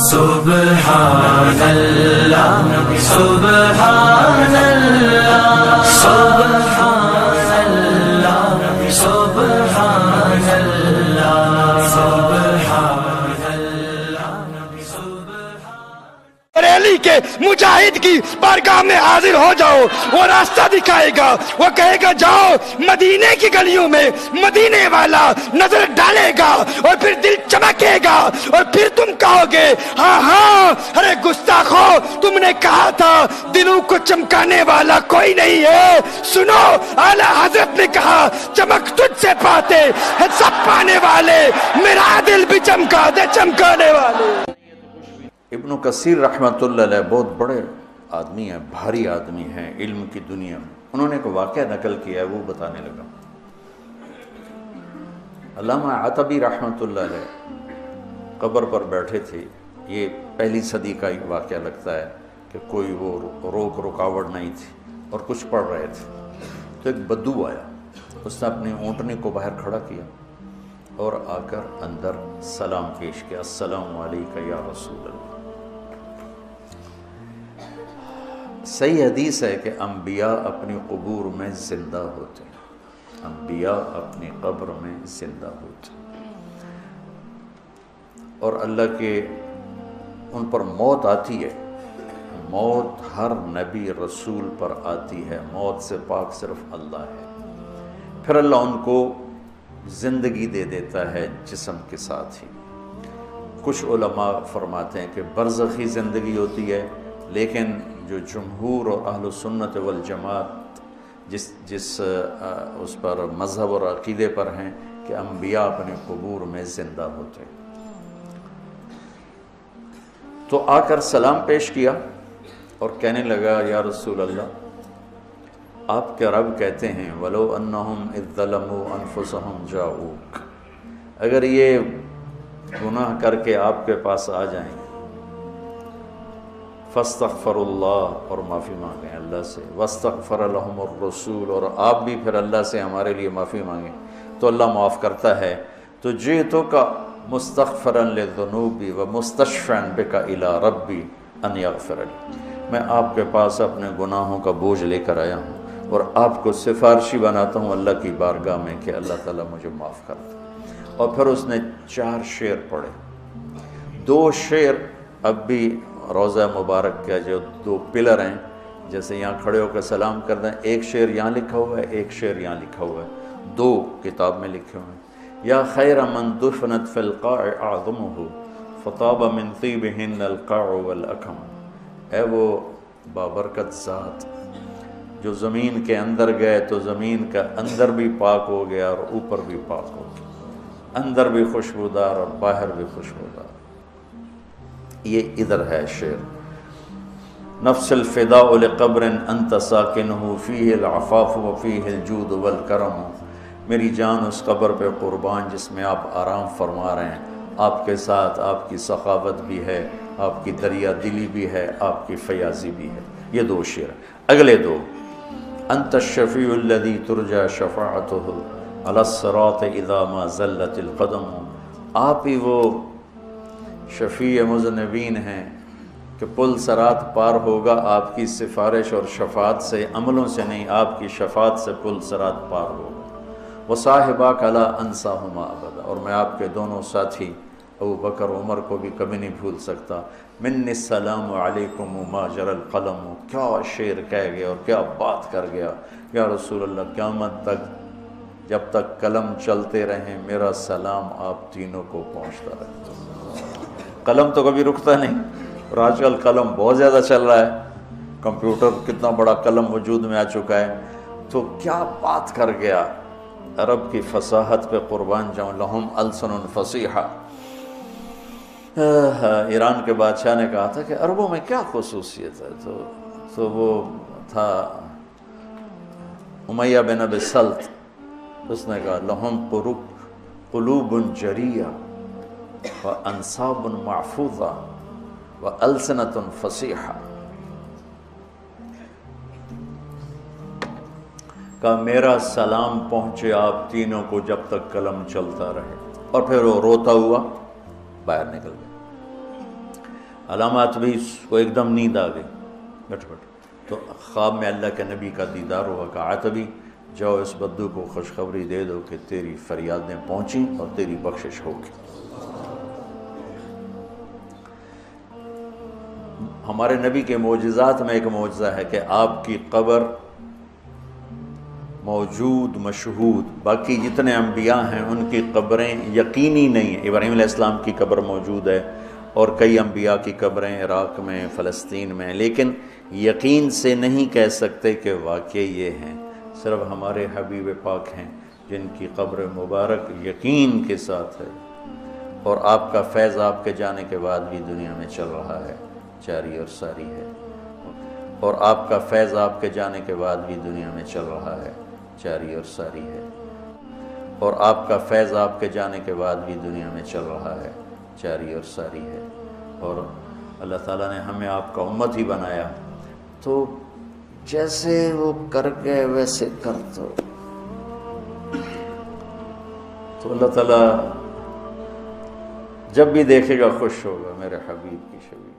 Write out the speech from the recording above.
سبحان اللہ سبحان اللہ سبحان اللہ سبحان اللہ سبحان اللہ بریلی کے مجاہد کی بارگاہ میں حاضر ہو جاؤ، وہ راستہ دکھائے گا، وہ کہے گا جاؤ مدینے کی گلیوں میں، مدینے والا نظر ڈالے گا اور پھر دل چمکے گا اور پھر تم کہو گے ہاں ہاں ارے گستاخو تم نے کہا تھا دلوں کو چمکانے والا کوئی نہیں ہے، سنو اعلیٰ حضرت نے کہا چمک تجھ سے پاتے ہیں سب پانے والے، میرا دل بھی چمکا دے چمکانے والے۔ ابن کثیر رحمۃ اللہ علیہ بہت بڑے آدمی ہیں، بھاری آدمی ہیں علم کی دنیا میں، انہوں نے ایک واقعہ نقل کیا ہے وہ بتانے لگا۔ علامہ عتبی رحمۃ اللہ علیہ قبر پر بیٹھے تھے، یہ پہلی صدی کا ایک واقعہ لگتا ہے کہ کوئی وہ رکاوٹ نہیں تھی اور کچھ پڑھ رہے تھے تو ایک بدو آیا، اس نے اپنی اونٹنی کو باہر کھڑا کیا اور آ کر اندر سلام پیش کیا، السلام علیکم یا رسول اللہ۔ صحیح حدیث ہے کہ انبیاء اپنی قبور میں زندہ ہوتے ہیں، انبیاء اپنی قبر میں زندہ ہوتے ہیں، اور اللہ کے ان پر موت آتی ہے، موت ہر نبی رسول پر آتی ہے، موت سے پاک صرف اللہ ہے، پھر اللہ ان کو زندگی دے دیتا ہے جسم کے ساتھ ہی۔ کچھ علماء فرماتے ہیں کہ برزخی زندگی ہوتی ہے، لیکن جو جمہور اور اہل سنت والجماعت جس اس پر مذہب اور عقیدے پر ہیں کہ انبیاء اپنے قبور میں زندہ ہوتے ہیں۔ تو آ کر سلام پیش کیا اور کہنے لگا یا رسول اللہ آپ کے رب کہتے ہیں وَلَوْ أَنَّهُمْ إِذْ ظَلَمُوا أَنفُسَهُمْ جَاءُوكَ، اگر یہ گناہ کر کے آپ کے پاس آ جائیں فَاسْتَغْفَرُ اللَّهُ، اور معافی مانگیں اللہ سے، وَاسْتَغْفَرَ لَهُمُ الرَّسُولُ، اور آپ بھی پھر اللہ سے ہمارے لیے معافی مانگیں تو اللہ معاف کرتا ہے۔ تو جئتُکَ مُسْتَغْفِرًا لِلذُّنُوبِ وَمُسْتَشْفِعًا بِكَ إِلَىٰ رَبِّي أَنْ يَغْفِرَ لِي، میں آپ کے پاس اپنے گناہوں کا بوجھ لے کر آیا ہوں اور آپ کو سفارشی بناتا ہوں اللہ کی بارگاہ میں کہ اللہ تعالیٰ مجھے معاف کر دے۔ اور پھر اس نے 4 شعر پڑھے، 2 شعر اب بھی روضہ مبارک کا جو 2 پلر ہیں، جیسے یہاں کھڑے ہو کر سلام کر دیں، ایک شعر یہاں لکھا ہوا ہے، ایک شعر یہاں لکھا ہوا ہے، 2 کتاب میں لکھے ہوئے ہیں۔ یا خیر من دفنت فی القاع اعظمہ فطاب من طیبہن القاع والاکم، اے وہ بابرکت ذات جو زمین کے اندر گئے تو زمین کا اندر بھی پاک ہو گیا اور اوپر بھی پاک ہو گیا، اندر بھی خوشبودار اور باہر بھی خوشبودار۔ یہ ادھر ہے شعر، نفس الفداء لقبر انت ساکنہ فیہ العفاف وفیہ الجود والکرم، میری جان اس قبر پہ قربان جس میں آپ آرام فرما رہے ہیں، آپ کے ساتھ آپ کی سخاوت بھی ہے، آپ کی دریا دلی بھی ہے، آپ کی فیاضی بھی ہے۔ یہ 2 شعر۔ اگلے 2، انت الشفیع الذی ترجى شفاعتہ علی الصراط اذا ما زلت القدم، آپ ہی وہ شفیع مذنبین ہیں کہ پل صراط پار ہوگا آپ کی سفارش اور شفاعت سے، عملوں سے نہیں، آپ کی شفاعت سے پل صراط پار ہوگا۔ وصاحباک لا انساہما ابدا، اور میں آپ کے دونوں ساتھی ابو بکر عمر کو بھی کبھی نہیں بھول سکتا۔ منی السلام علیکم ما جرى القلم، کیا شعر کہہ گیا اور کیا بات کر گیا، یا رسول اللہ قیامت تک جب تک قلم چلتے رہیں میرا سلام آپ تینوں کو پہنچتا رہے۔ قلم تو کبھی رکتا نہیں، اور آج کل قلم بہت زیادہ چل رہا ہے، کمپیوٹر کتنا بڑا قلم وجود میں آ چکا ہے، تو کیا بات کر گیا، عرب کی فصاحت پہ قربان جاؤں، لہم السن فصیحہ۔ ایران کے بادشاہ نے کہا تھا کہ عربوں میں کیا خصوصیت ہے، تو وہ تھا امیہ بن ابی سلط، اس نے کہا لہم قلوب جریہ وانصاب محفوظہ والسنۃ فصیحہ، کہا میرا سلام پہنچے آپ تینوں کو جب تک قلم چلتا رہے، اور پھر وہ روتا ہوا باہر نکل گیا۔ علامات بھی کو ایک دم نیند آ گئی بٹ تو خواب میں اللہ کے نبی کا دیدار ہوا، کہا عتبی جاؤ اس بدو کو خوشخبری دے دو کہ تیری فریادیں پہنچیں اور تیری بخشش ہوگی۔ ہمارے نبی کے معجزات میں ایک معجزہ ہے کہ آپ کی قبر موجود مشہود، باقی جتنے انبیاء ہیں ان کی قبریں یقینی نہیں ہیں۔ ابراہیم علیہ السلام کی قبر موجود ہے اور کئی انبیاء کی قبریں عراق میں، فلسطین میں، لیکن یقین سے نہیں کہہ سکتے کہ واقعی یہ ہیں۔ صرف ہمارے حبیب پاک ہیں جن کی قبر مبارک یقین کے ساتھ ہے، اور آپ کا فیض آپ کے جانے کے بعد بھی دنیا میں چل رہا ہے، جاری اور ساری ہے، اور آپ کا فیض آپ کے جانے کے بعد بھی دنیا میں چل رہا ہے، جاری اور ساری ہے، اور آپ کا فیض آپ کے جانے کے بعد بھی دنیا میں چل رہا ہے، جاری اور ساری ہے۔ اور اللہ تعالیٰ نے ہمیں آپ کا امت ہی بنایا، تو جیسے وہ کر گئے ویسے کر دو، تو اللہ تعالیٰ جب بھی دیکھے گا خوش ہوگا۔ میرے حبیب کی شبیہ